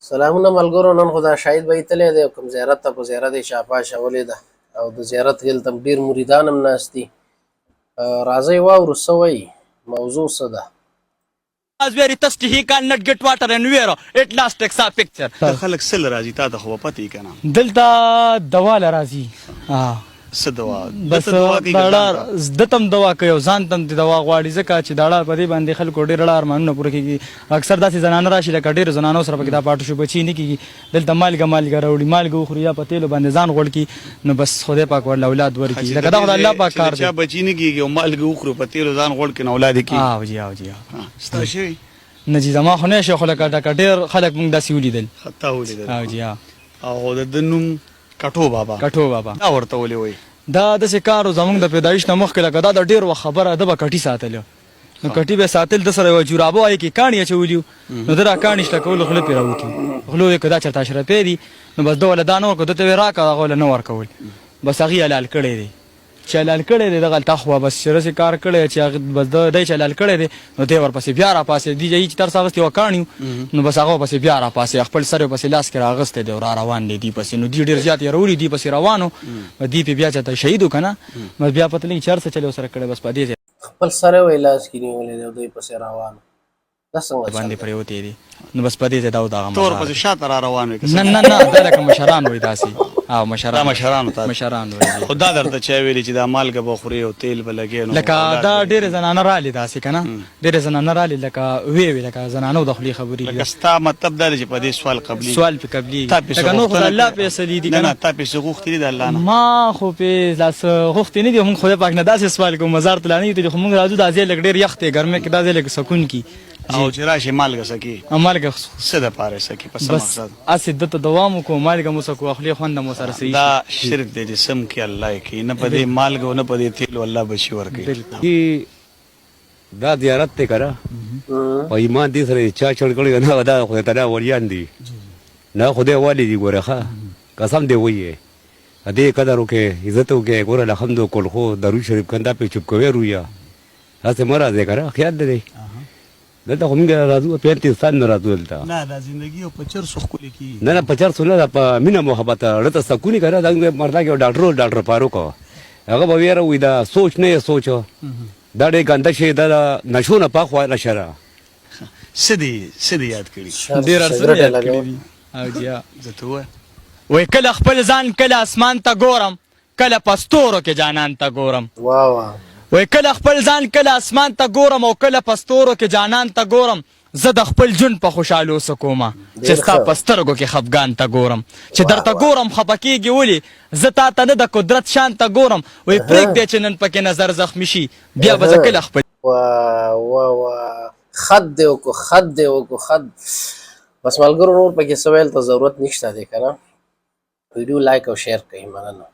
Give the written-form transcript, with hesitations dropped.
سلامونه ملګرو. نن خو دا شاهد به ایتلی دی کوم زیارت ته په زیارت یې شاپا شولې ده او د زیارت هلته ډېر مریدان هم ناست دي. راځئ واورو څه وایي، موضوع څه ده. was very thirsty. He cannot get water anywhere. At last takes a picture. خلک سل راځي تا ته خو پته یې کنه دلته دوا لرازي څه دوا بس داړه دتم دوا کوي ځان تم دوا غواړي ځکه چې داړه په دې باندې خلکو ډېر ډېر ارمانونه پوره کیږي. اکثر داسې زنانه راشي لکه ډېر زنانو سره پکې دا پاټو شو بچي نه کیږي. دلته مالګه راوړي مالګه وخوري یا په تیلو باندې ځان غوړ کی نو بس خدای پاک ورله اولاد ورکړي. لکه دا خدای الله پاک کار دی. چا بچی نه کیږي او مالګه وخوري په تیلو ځان غوړ کړي نو اولاد کیږي. جی ستا شوی نه جی زما خو نه شو خو لکه ډېر خلک موږ داسې ولیدل. خطا ولیدل جی او د نوم کټو بابا دا ورته ولې وای دا داسې کار زموږ د پیدایش نه مخکې لکه دا د ډېر وخت خبره ده به کټي ساتلو نو کټي به ساتل د سره یوه جورابه وایي کې کاڼي اچولیو نو ده را کاڼي شته کولو خوله پرې راوکي خوله یې که دا چېرته اشرفی دي نو بس ده وله دا نه ورکړو ده ته یې راکړه هغه وله نه ورکول بس هغې حلال کړی دی چې حلال کړی دی دغلته خوا بس چې رسې کار کړی چې هغه بس دی چې حلال کړی دی نو دی ورپسې بیا راپاسې دی چې ترس اغوستې وه کاڼي نو بس هغه ورپسې بیا راپاسې خپل سر یې پسې لاس کې راغستی دی او را روان دی دی پسې نو دی ډېر زیات یې رولي دی پسې روان و دی پې بیا چېرته شهید و که نه بس بیا پته لګي چې هر څه چلې ورسره کړی بس په دې ځای خپل سر یې وایي لاس کې نیولی دی او دوی پسې روان دا څنګه باندې پرېوتی دي نو بس په دې ځای دا و دغه تور پسې شاته را روان وي نه دا لکه مشران وایي داسې او مشرانو ته مشران وایي خو دا درته چا ویلي چې دا مالګه به خوري او تیل به لګې نو لکه دا ډېرې زنانه رالي داسې که نه ډېرې زنانه رالي لکه وې لکه زنانو د خولې خبرې لکه ستا مطلب دا دی چې په دې سوال قبلي سوال پې قبلېږي لکه نور خو د الله فیصلې دي که نه تا پیسې غوښتي دي د الله نه ما خو پې لاس غوښتې نه دي مونږ خدای پاک نه داسې سوال کوو مزار ته لا نه یو خو مونږ راځو دا ځای لږ ډېر یخ دی ګرمۍ کې دا ځای لږ سکون کي او چې راشي مالګه سکي مالګه څه دپاره یې سکي په څه بس مقصد هسې ده ته دوام وکړو مالګه مو سکو خولې خوند مو سره صحیح دا شرک دی چې سم کې الله یې کوي نه په دې مالګه او نه په دې تیلو الله بچي ورکوي دا زیارت دی که نه په ایمان دې سره چا چړ کړی نه دا خدای تعالی ولیان دي نه خدای والي دي ګوره ښه قسم دې وایې دې قدر وکړې عزت وکړې ګوره الحمد وکړ خو درود شریف کنده پې چوپ کوې رویه هسې مه راځې که نه خیال دی دلته خو موږ راځو 35 سال نه راځو دلته نه دا زندګي او په چرسو ښکلې کېږي نه په چرسو نه دا په مینه محبت زړه ته سکون یې که نه دا مردا کې ډاکټر فاروق هغه به ویره وایي دا سوچ نه یې سوچ دا ډېر ګنده شی دا د نشو نه پاک وایه نشه ده څه دې یاد کړي ډېر ارسونه یاد کړي دي او جی زه ته ووایه وای کله خپل ځان کله اسمان ته ګورم کله په ستورو کې جانان ته ګورم وای کله خپل ځان کله اسمان ته ګورم او کله په ستورو کې جانان ته ګورم زه د خپل ژوند په خوشحالو سکومه چې ستا په سترګو کې خفګان ته ګورم چې درته ګورم خفه کېږي ولې زه تا ته نه د قدرت شان ته ګورم وای پرېږدی چې نن پکې نظر زخمي شي بیا به زه کله خپل خط دی وکړو خط بس ملګرو نور پکې څه ویل ته ضرورت نشته دی که نه ویډیو لایک او شیر کوئ مننه